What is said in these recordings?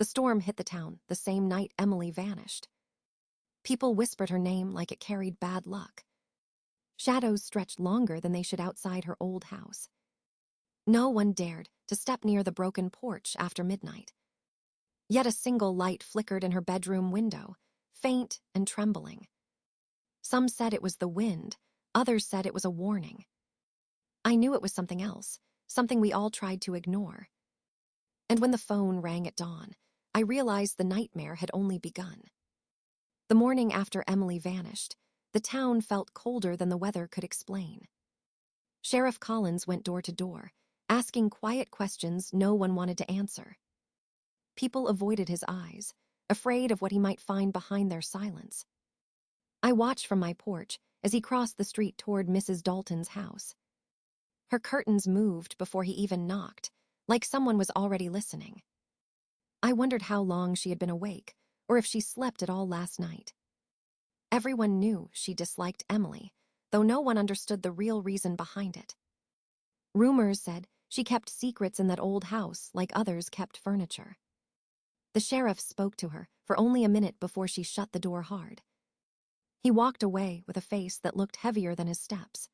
The storm hit the town the same night Emily vanished. People whispered her name like it carried bad luck. Shadows stretched longer than they should outside her old house. No one dared to step near the broken porch after midnight. Yet a single light flickered in her bedroom window, faint and trembling. Some said it was the wind, others said it was a warning. I knew it was something else, something we all tried to ignore. And when the phone rang at dawn, I realized the nightmare had only begun. The morning after Emily vanished, the town felt colder than the weather could explain. Sheriff Collins went door to door, asking quiet questions no one wanted to answer. People avoided his eyes, afraid of what he might find behind their silence. I watched from my porch as he crossed the street toward Mrs. Dalton's house. Her curtains moved before he even knocked, like someone was already listening. I wondered how long she had been awake, or if she slept at all last night. Everyone knew she disliked Emily, though no one understood the real reason behind it. Rumors said she kept secrets in that old house like others kept furniture. The sheriff spoke to her for only a minute before she shut the door hard. He walked away with a face that looked heavier than his steps.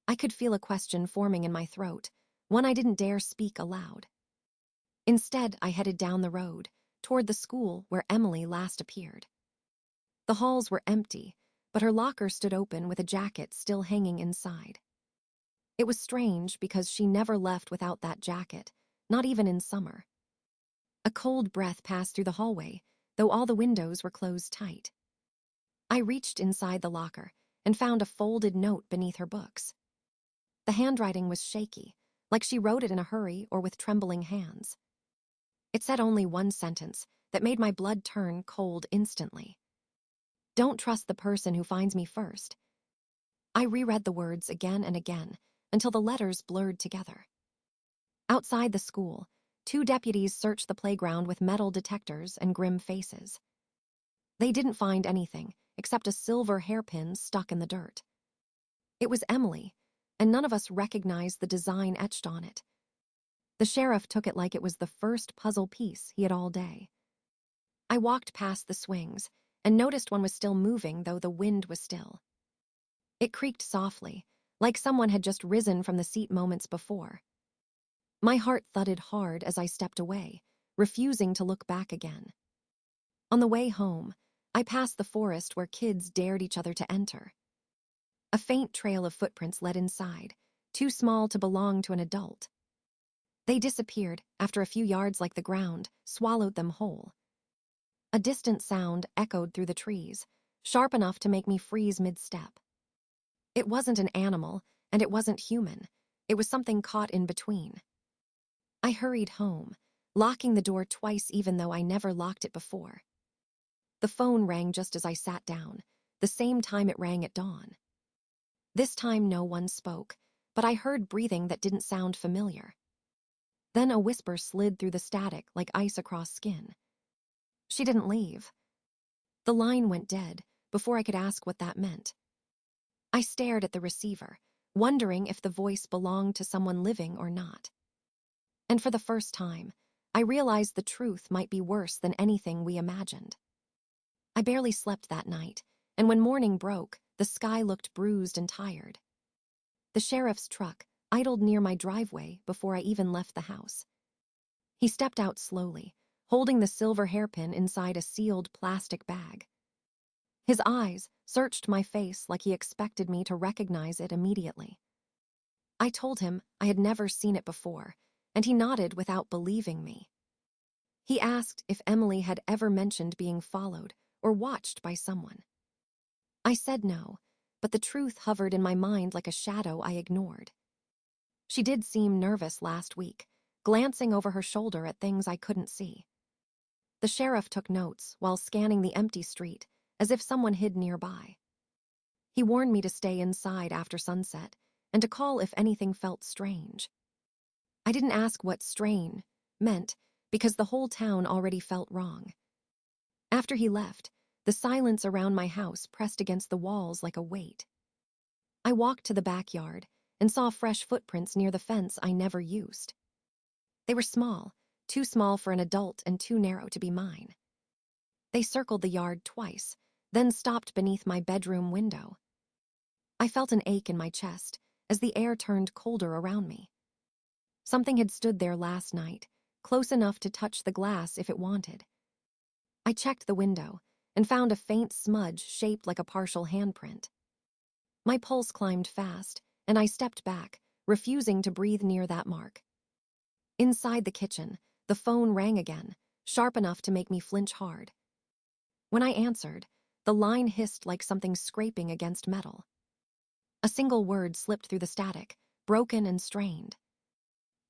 I could feel a question forming in my throat, one I didn't dare speak aloud. Instead, I headed down the road, toward the school where Emily last appeared. The halls were empty, but her locker stood open with a jacket still hanging inside. It was strange because she never left without that jacket, not even in summer. A cold breath passed through the hallway, though all the windows were closed tight. I reached inside the locker and found a folded note beneath her books. The handwriting was shaky, like she wrote it in a hurry or with trembling hands. It said only one sentence that made my blood turn cold instantly. "Don't trust the person who finds me first." I reread the words again and again until the letters blurred together. Outside the school, 2 deputies searched the playground with metal detectors and grim faces. They didn't find anything except a silver hairpin stuck in the dirt. It was Emily, and none of us recognized the design etched on it. The sheriff took it like it was the first puzzle piece he had all day. I walked past the swings and noticed one was still moving, though the wind was still. It creaked softly, like someone had just risen from the seat moments before. My heart thudded hard as I stepped away, refusing to look back again. On the way home, I passed the forest where kids dared each other to enter. A faint trail of footprints led inside, too small to belong to an adult. They disappeared after a few yards, like the ground swallowed them whole. A distant sound echoed through the trees, sharp enough to make me freeze mid-step. It wasn't an animal, and it wasn't human. It was something caught in between. I hurried home, locking the door twice even though I never locked it before. The phone rang just as I sat down, the same time it rang at dawn. This time no one spoke, but I heard breathing that didn't sound familiar. Then a whisper slid through the static like ice across skin. She didn't leave. The line went dead before I could ask what that meant. I stared at the receiver, wondering if the voice belonged to someone living or not. And for the first time, I realized the truth might be worse than anything we imagined. I barely slept that night, and when morning broke, the sky looked bruised and tired. The sheriff's truck idled near my driveway before I even left the house. He stepped out slowly, holding the silver hairpin inside a sealed plastic bag. His eyes searched my face like he expected me to recognize it immediately. I told him I had never seen it before, and he nodded without believing me. He asked if Emily had ever mentioned being followed or watched by someone. I said no, but the truth hovered in my mind like a shadow I ignored. She did seem nervous last week, glancing over her shoulder at things I couldn't see. The sheriff took notes while scanning the empty street, as if someone hid nearby. He warned me to stay inside after sunset and to call if anything felt strange. I didn't ask what strain meant because the whole town already felt wrong. After he left, the silence around my house pressed against the walls like a weight. I walked to the backyard and saw fresh footprints near the fence I never used. They were small, too small for an adult and too narrow to be mine. They circled the yard twice, then stopped beneath my bedroom window. I felt an ache in my chest as the air turned colder around me. Something had stood there last night, close enough to touch the glass if it wanted. I checked the window and found a faint smudge shaped like a partial handprint. My pulse climbed fast, and I stepped back, refusing to breathe near that mark. Inside the kitchen, the phone rang again, sharp enough to make me flinch hard. When I answered, the line hissed like something scraping against metal. A single word slipped through the static, broken and strained.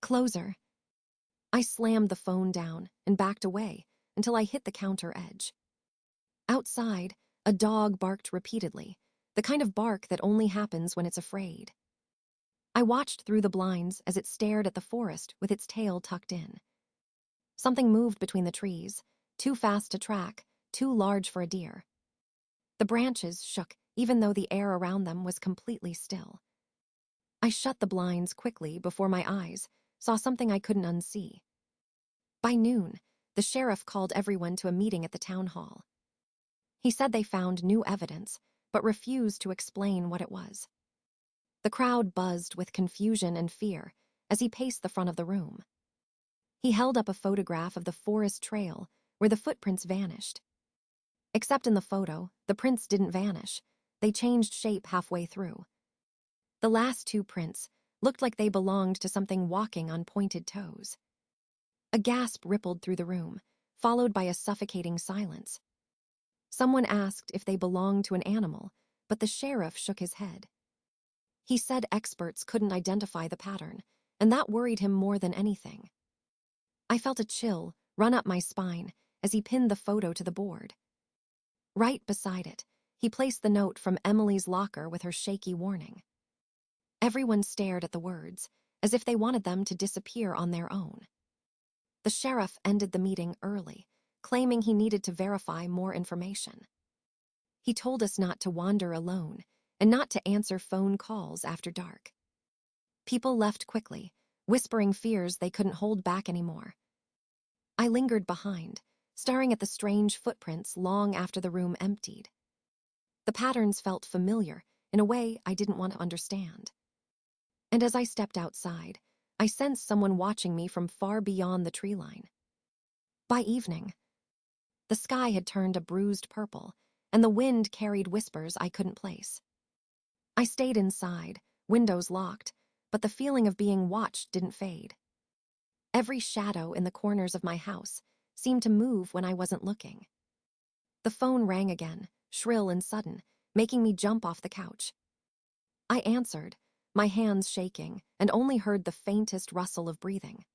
"Closer." I slammed the phone down and backed away until I hit the counter edge. Outside, a dog barked repeatedly, the kind of bark that only happens when it's afraid. I watched through the blinds as it stared at the forest with its tail tucked in. Something moved between the trees, too fast to track, too large for a deer. The branches shook even though the air around them was completely still. I shut the blinds quickly before my eyes saw something I couldn't unsee. By noon, the sheriff called everyone to a meeting at the town hall. He said they found new evidence, but refused to explain what it was. The crowd buzzed with confusion and fear as he paced the front of the room. He held up a photograph of the forest trail where the footprints vanished. Except in the photo, the prints didn't vanish. They changed shape halfway through. The last two prints looked like they belonged to something walking on pointed toes. A gasp rippled through the room, followed by a suffocating silence. Someone asked if they belonged to an animal, but the sheriff shook his head. He said experts couldn't identify the pattern, and that worried him more than anything. I felt a chill run up my spine as he pinned the photo to the board. Right beside it, he placed the note from Emily's locker with her shaky warning. Everyone stared at the words, as if they wanted them to disappear on their own. The sheriff ended the meeting early, claiming he needed to verify more information. He told us not to wander alone and not to answer phone calls after dark. People left quickly, whispering fears they couldn't hold back anymore. I lingered behind, staring at the strange footprints long after the room emptied. The patterns felt familiar in a way I didn't want to understand. And as I stepped outside, I sensed someone watching me from far beyond the tree line. By evening, the sky had turned a bruised purple, and the wind carried whispers I couldn't place. I stayed inside, windows locked, but the feeling of being watched didn't fade. Every shadow in the corners of my house seemed to move when I wasn't looking. The phone rang again, shrill and sudden, making me jump off the couch. I answered, my hands shaking, and only heard the faintest rustle of breathing.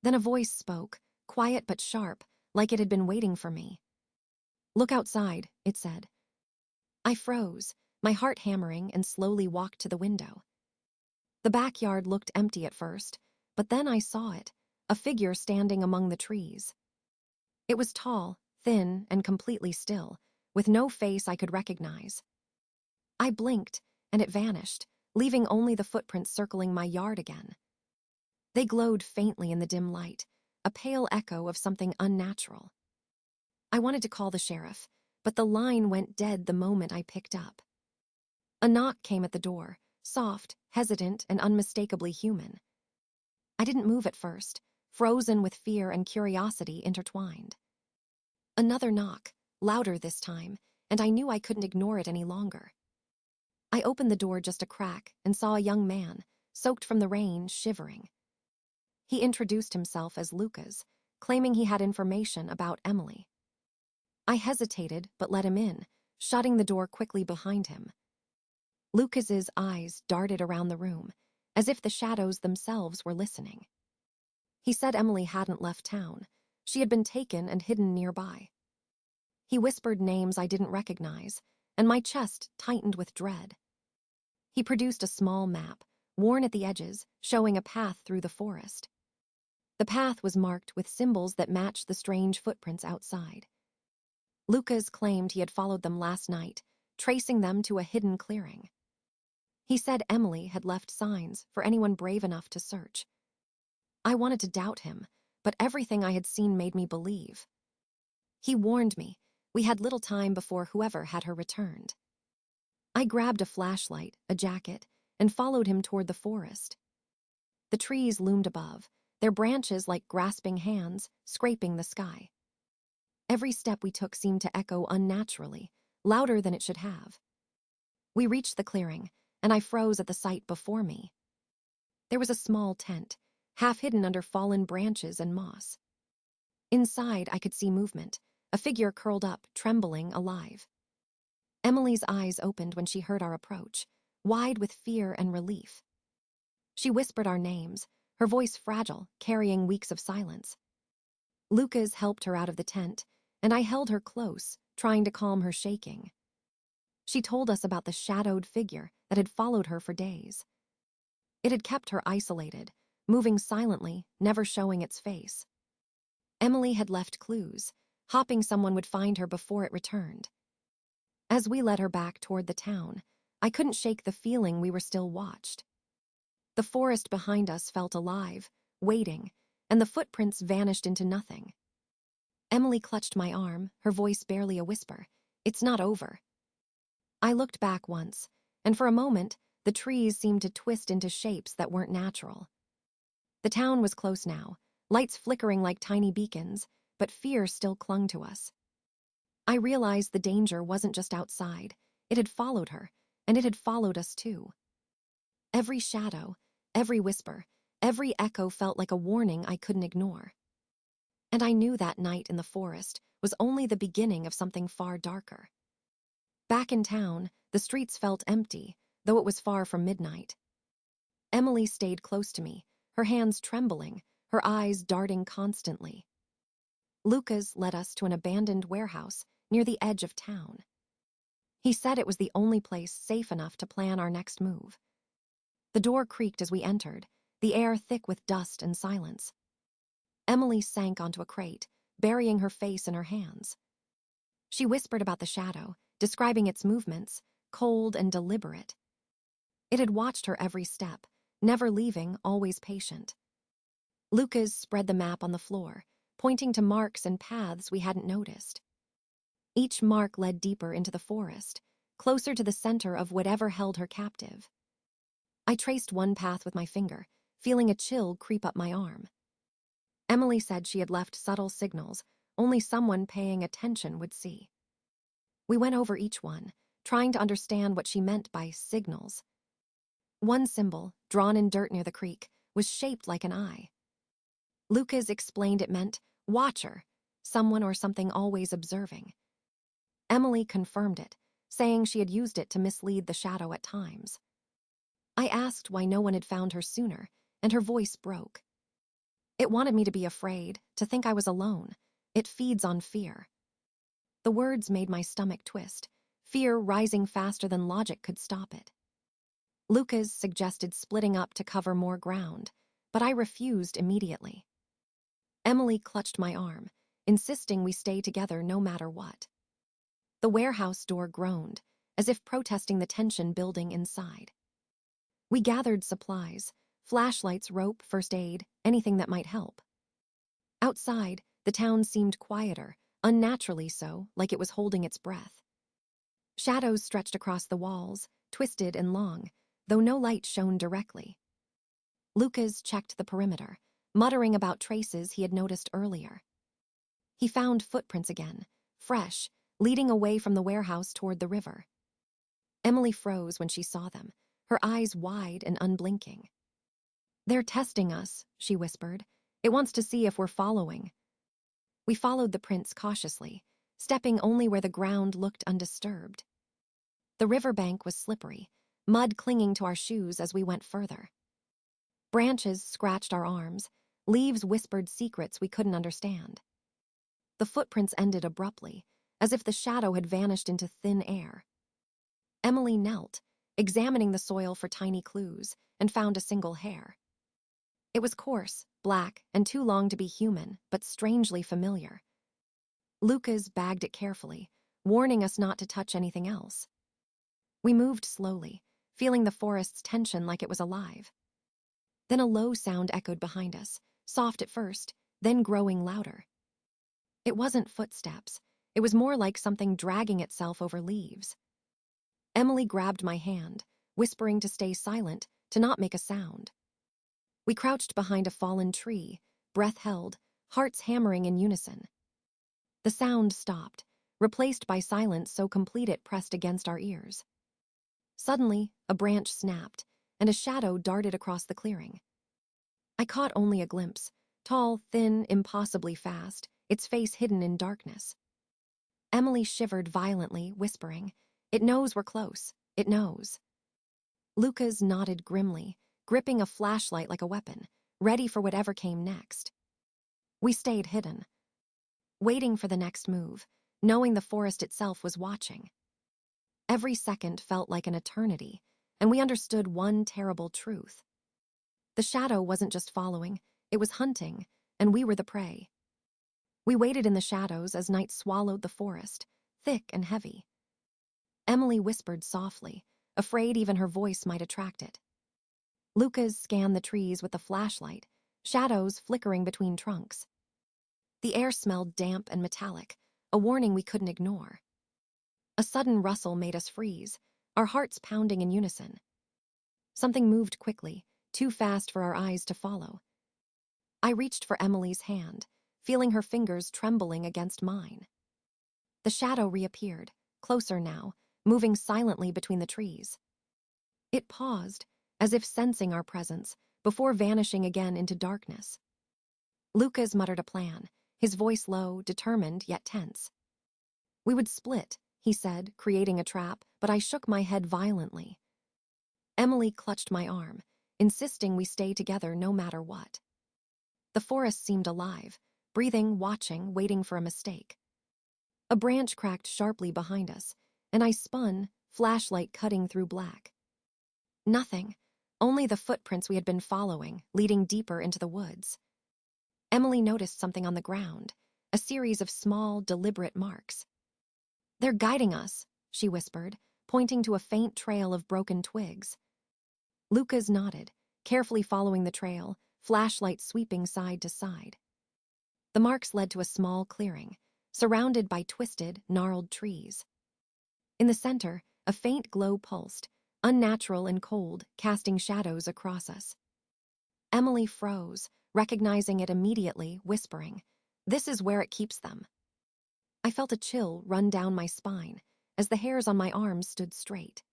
Then a voice spoke, quiet but sharp, like it had been waiting for me. "Look outside," it said. I froze, my heart hammering, and slowly walked to the window. The backyard looked empty at first, but then I saw it, a figure standing among the trees. It was tall, thin, and completely still, with no face I could recognize. I blinked, and it vanished, leaving only the footprints circling my yard again. They glowed faintly in the dim light, a pale echo of something unnatural. I wanted to call the sheriff, but the line went dead the moment I picked up. A knock came at the door, soft, hesitant, and unmistakably human. I didn't move at first, frozen with fear and curiosity intertwined. Another knock, louder this time, and I knew I couldn't ignore it any longer. I opened the door just a crack and saw a young man, soaked from the rain, shivering. He introduced himself as Lucas, claiming he had information about Emily. I hesitated but let him in, shutting the door quickly behind him. Lucas's eyes darted around the room, as if the shadows themselves were listening. He said Emily hadn't left town. She had been taken and hidden nearby. He whispered names I didn't recognize, and my chest tightened with dread. He produced a small map, worn at the edges, showing a path through the forest. The path was marked with symbols that matched the strange footprints outside. Lucas claimed he had followed them last night, tracing them to a hidden clearing. He said Emily had left signs for anyone brave enough to search. I wanted to doubt him, but everything I had seen made me believe. He warned me. We had little time before whoever had her returned. I grabbed a flashlight, a jacket, and followed him toward the forest. The trees loomed above, their branches like grasping hands, scraping the sky. Every step we took seemed to echo unnaturally, louder than it should have. We reached the clearing, and I froze at the sight before me. There was a small tent, half hidden under fallen branches and moss. Inside, I could see movement, a figure curled up, trembling, alive. Emily's eyes opened when she heard our approach, wide with fear and relief. She whispered our names, her voice fragile, carrying weeks of silence. Lucas helped her out of the tent, and I held her close, trying to calm her shaking. She told us about the shadowed figure that had followed her for days. It had kept her isolated, moving silently, never showing its face. Emily had left clues, hoping someone would find her before it returned. As we led her back toward the town, I couldn't shake the feeling we were still watched. The forest behind us felt alive, waiting, and the footprints vanished into nothing. Emily clutched my arm, her voice barely a whisper. "It's not over." I looked back once, and for a moment, the trees seemed to twist into shapes that weren't natural. The town was close now, lights flickering like tiny beacons, but fear still clung to us. I realized the danger wasn't just outside. It had followed her, and it had followed us too. Every shadow, every whisper, every echo felt like a warning I couldn't ignore. And I knew that night in the forest was only the beginning of something far darker. Back in town, the streets felt empty, though it was far from midnight. Emily stayed close to me, her hands trembling, her eyes darting constantly. Lucas led us to an abandoned warehouse near the edge of town. He said it was the only place safe enough to plan our next move. The door creaked as we entered, the air thick with dust and silence. Emily sank onto a crate, burying her face in her hands. She whispered about the shadow, describing its movements, cold and deliberate. It had watched her every step, never leaving, always patient. Lucas spread the map on the floor, pointing to marks and paths we hadn't noticed. Each mark led deeper into the forest, closer to the center of whatever held her captive. I traced one path with my finger, feeling a chill creep up my arm. Emily said she had left subtle signals, only someone paying attention would see. We went over each one, trying to understand what she meant by signals. One symbol, drawn in dirt near the creek, was shaped like an eye. Lucas explained it meant watcher, someone or something always observing. Emily confirmed it, saying she had used it to mislead the shadow at times. I asked why no one had found her sooner, and her voice broke. It wanted me to be afraid, to think I was alone. It feeds on fear. The words made my stomach twist, fear rising faster than logic could stop it. Lucas suggested splitting up to cover more ground, but I refused immediately. Emily clutched my arm, insisting we stay together no matter what. The warehouse door groaned, as if protesting the tension building inside. We gathered supplies, flashlights, rope, first aid, anything that might help. Outside, the town seemed quieter, unnaturally so, like it was holding its breath. Shadows stretched across the walls, twisted and long, though no light shone directly. Lucas checked the perimeter, muttering about traces he had noticed earlier. He found footprints again, fresh, leading away from the warehouse toward the river. Emily froze when she saw them, her eyes wide and unblinking. "They're testing us," she whispered. "It wants to see if we're following." We followed the prints cautiously, stepping only where the ground looked undisturbed. The riverbank was slippery, mud clinging to our shoes as we went further. Branches scratched our arms, leaves whispered secrets we couldn't understand. The footprints ended abruptly, as if the shadow had vanished into thin air. Emily knelt, examining the soil for tiny clues, and found a single hair. It was coarse, black, and too long to be human, but strangely familiar. Lucas bagged it carefully, warning us not to touch anything else. We moved slowly, feeling the forest's tension like it was alive. Then a low sound echoed behind us, soft at first, then growing louder. It wasn't footsteps. It was more like something dragging itself over leaves. Emily grabbed my hand, whispering to stay silent, to not make a sound. We crouched behind a fallen tree, breath held, hearts hammering in unison. The sound stopped, replaced by silence so complete it pressed against our ears. Suddenly, a branch snapped, and a shadow darted across the clearing. I caught only a glimpse, tall, thin, impossibly fast, its face hidden in darkness. Emily shivered violently, whispering, "It knows we're close. It knows." Lucas nodded grimly, gripping a flashlight like a weapon, ready for whatever came next. We stayed hidden, waiting for the next move, knowing the forest itself was watching. Every second felt like an eternity, and we understood one terrible truth. The shadow wasn't just following, it was hunting, and we were the prey. We waited in the shadows as night swallowed the forest, thick and heavy. Emily whispered softly, afraid even her voice might attract it. Lucas scanned the trees with the flashlight, shadows flickering between trunks. The air smelled damp and metallic, a warning we couldn't ignore. A sudden rustle made us freeze, our hearts pounding in unison. Something moved quickly, too fast for our eyes to follow. I reached for Emily's hand, feeling her fingers trembling against mine. The shadow reappeared, closer now, moving silently between the trees. It paused, as if sensing our presence, before vanishing again into darkness. Lucas muttered a plan, his voice low, determined yet tense. "We would split," he said, creating a trap, but I shook my head violently. Emily clutched my arm, insisting we stay together no matter what. The forest seemed alive, breathing, watching, waiting for a mistake. A branch cracked sharply behind us, and I spun, flashlight cutting through black. Nothing, only the footprints we had been following, leading deeper into the woods. Emily noticed something on the ground, a series of small, deliberate marks. "They're guiding us," she whispered, pointing to a faint trail of broken twigs. Lucas nodded, carefully following the trail, flashlight sweeping side to side. The marks led to a small clearing, surrounded by twisted, gnarled trees. In the center, a faint glow pulsed, unnatural and cold, casting shadows across us. Emily froze, recognizing it immediately, whispering, "This is where it keeps them." I felt a chill run down my spine as the hairs on my arms stood straight.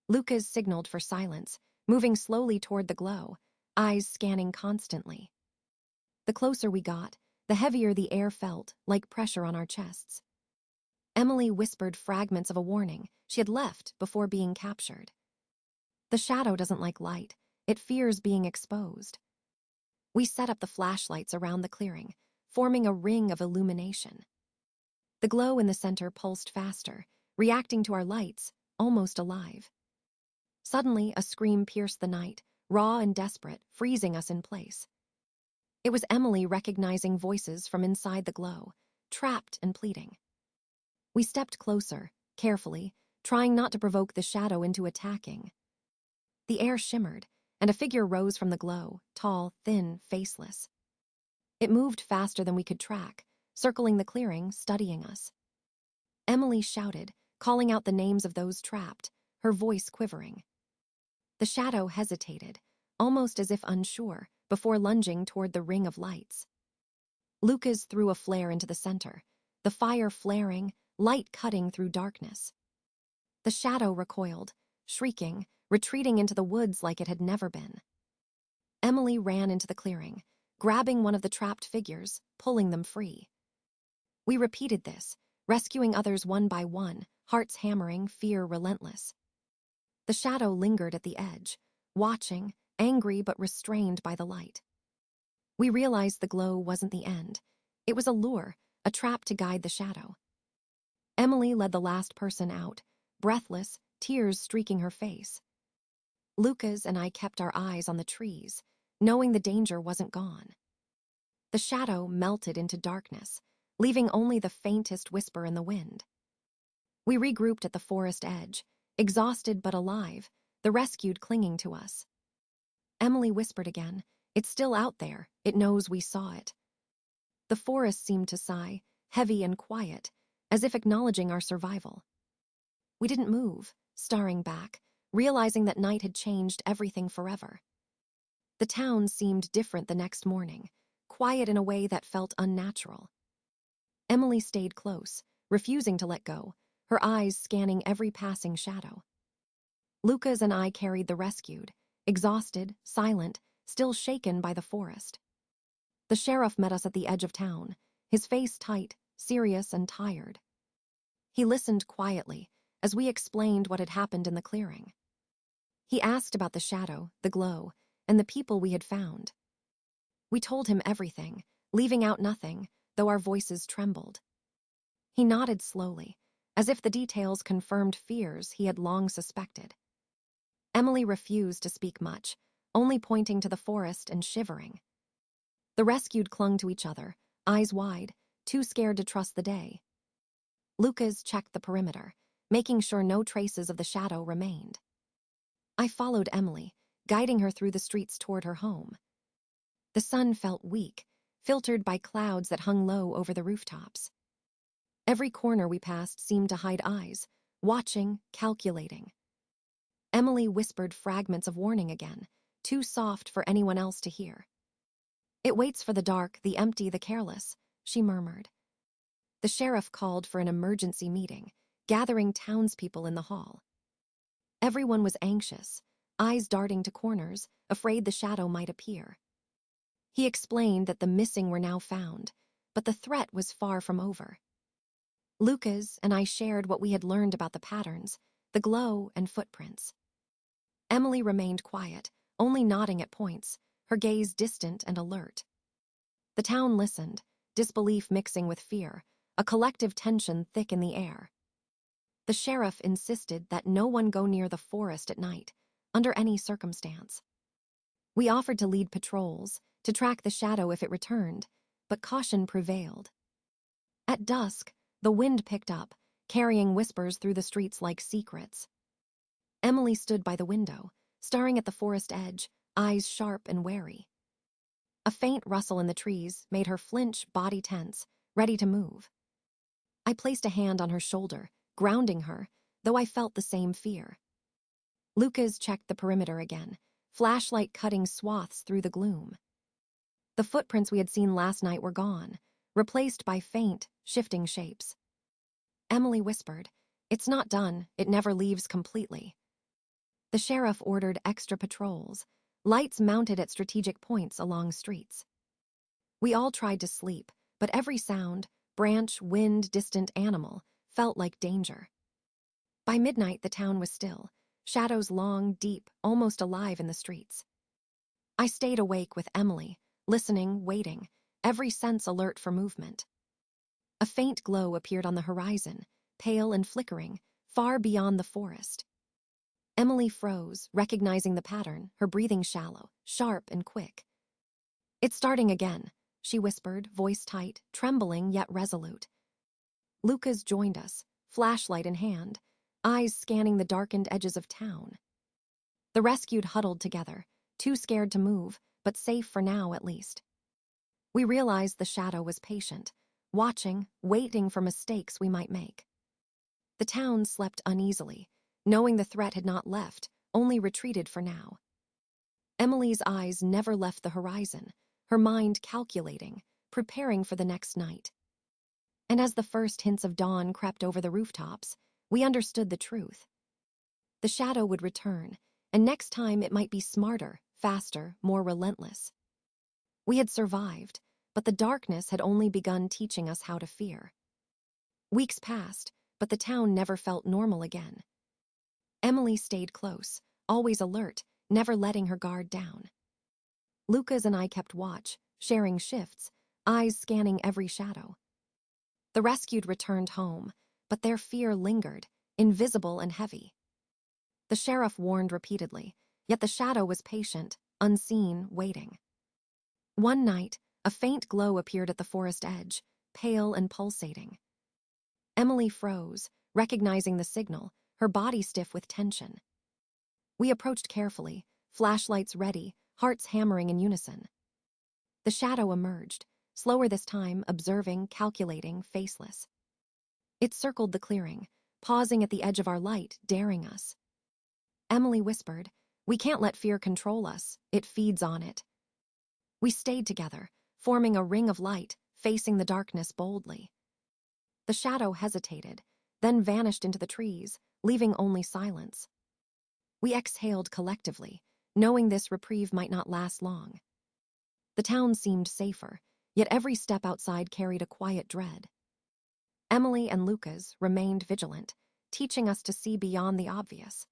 Lucas signaled for silence, moving slowly toward the glow, eyes scanning constantly. The closer we got, the heavier the air felt, like pressure on our chests. Emily whispered fragments of a warning she had left before being captured. "The shadow doesn't like light. It fears being exposed." We set up the flashlights around the clearing, forming a ring of illumination. The glow in the center pulsed faster, reacting to our lights, almost alive. Suddenly, a scream pierced the night, raw and desperate, freezing us in place. It was Emily recognizing voices from inside the glow, trapped and pleading. We stepped closer, carefully, trying not to provoke the shadow into attacking. The air shimmered, and a figure rose from the glow, tall, thin, faceless. It moved faster than we could track, circling the clearing, studying us. Emily shouted, calling out the names of those trapped, her voice quivering. The shadow hesitated, almost as if unsure, before lunging toward the ring of lights. Lucas threw a flare into the center, the fire flaring, light cutting through darkness. The shadow recoiled, shrieking, retreating into the woods like it had never been. Emily ran into the clearing, grabbing one of the trapped figures, pulling them free. We repeated this, rescuing others one by one, hearts hammering, fear relentless. The shadow lingered at the edge, watching, angry but restrained by the light. We realized the glow wasn't the end. It was a lure, a trap to guide the shadow. Emily led the last person out, breathless, tears streaking her face. Lucas and I kept our eyes on the trees, knowing the danger wasn't gone. The shadow melted into darkness, leaving only the faintest whisper in the wind. We regrouped at the forest edge, exhausted but alive, the rescued clinging to us. Emily whispered again, "It's still out there. It knows we saw it." The forest seemed to sigh, heavy and quiet, as if acknowledging our survival. We didn't move, staring back, realizing that night had changed everything forever. The town seemed different the next morning, quiet in a way that felt unnatural. Emily stayed close, refusing to let go, her eyes scanning every passing shadow. Lucas and I carried the rescued, exhausted, silent, still shaken by the forest. The sheriff met us at the edge of town, his face tight, serious and tired. He listened quietly as we explained what had happened in the clearing. He asked about the shadow, the glow, and the people we had found. We told him everything, leaving out nothing, though our voices trembled. He nodded slowly, as if the details confirmed fears he had long suspected. Emily refused to speak much, only pointing to the forest and shivering. The rescued clung to each other, eyes wide, too scared to trust the day. Lucas checked the perimeter, making sure no traces of the shadow remained. I followed Emily, guiding her through the streets toward her home. The sun felt weak, filtered by clouds that hung low over the rooftops. Every corner we passed seemed to hide eyes, watching, calculating. Emily whispered fragments of warning again, too soft for anyone else to hear. "It waits for the dark, the empty, the careless," she murmured. The sheriff called for an emergency meeting, gathering townspeople in the hall. Everyone was anxious, eyes darting to corners, afraid the shadow might appear. He explained that the missing were now found, but the threat was far from over. Lucas and I shared what we had learned about the patterns, the glow and footprints. Emily remained quiet, only nodding at points, her gaze distant and alert. The town listened, disbelief mixing with fear, a collective tension thick in the air. The sheriff insisted that no one go near the forest at night, under any circumstance. We offered to lead patrols, to track the shadow if it returned, but caution prevailed. At dusk, the wind picked up, carrying whispers through the streets like secrets. Emily stood by the window, staring at the forest edge, eyes sharp and wary. A faint rustle in the trees made her flinch, body tense, ready to move. I placed a hand on her shoulder, grounding her, though I felt the same fear. Lucas checked the perimeter again, flashlight cutting swaths through the gloom. The footprints we had seen last night were gone, replaced by faint, shifting shapes. Emily whispered, "It's not done, it never leaves completely." The sheriff ordered extra patrols, lights mounted at strategic points along streets. We all tried to sleep, but every sound, branch, wind, distant animal, felt like danger. By midnight, the town was still, shadows long, deep, almost alive in the streets. I stayed awake with Emily, listening, waiting, every sense alert for movement. A faint glow appeared on the horizon, pale and flickering, far beyond the forest. Emily froze, recognizing the pattern, her breathing shallow, sharp and quick. "It's starting again," she whispered, voice tight, trembling yet resolute. Lucas joined us, flashlight in hand, eyes scanning the darkened edges of town. The rescued huddled together, too scared to move, but safe for now at least. We realized the shadow was patient, watching, waiting for mistakes we might make. The town slept uneasily, knowing the threat had not left, only retreated for now. Emily's eyes never left the horizon, her mind calculating, preparing for the next night. And as the first hints of dawn crept over the rooftops, we understood the truth. The shadow would return, and next time it might be smarter, faster, more relentless. We had survived, but the darkness had only begun teaching us how to fear. Weeks passed, but the town never felt normal again. Emily stayed close, always alert, never letting her guard down. Lucas and I kept watch, sharing shifts, eyes scanning every shadow. The rescued returned home, but their fear lingered, invisible and heavy. The sheriff warned repeatedly, yet the shadow was patient, unseen, waiting. One night, a faint glow appeared at the forest edge, pale and pulsating. Emily froze, recognizing the signal, her body stiff with tension. We approached carefully, flashlights ready, hearts hammering in unison. The shadow emerged, slower this time, observing, calculating, faceless. It circled the clearing, pausing at the edge of our light, daring us. Emily whispered, "We can't let fear control us. It feeds on it." We stayed together, forming a ring of light, facing the darkness boldly. The shadow hesitated, then vanished into the trees, leaving only silence. We exhaled collectively, knowing this reprieve might not last long. The town seemed safer, yet every step outside carried a quiet dread. Emily and Lucas remained vigilant, teaching us to see beyond the obvious.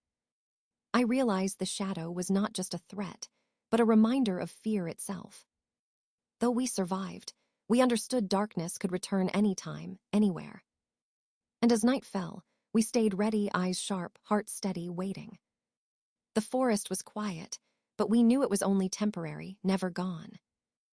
I realized the shadow was not just a threat, but a reminder of fear itself. Though we survived, we understood darkness could return anytime, anywhere. And as night fell, we stayed ready, eyes sharp, hearts steady, waiting. The forest was quiet, but we knew it was only temporary, never gone.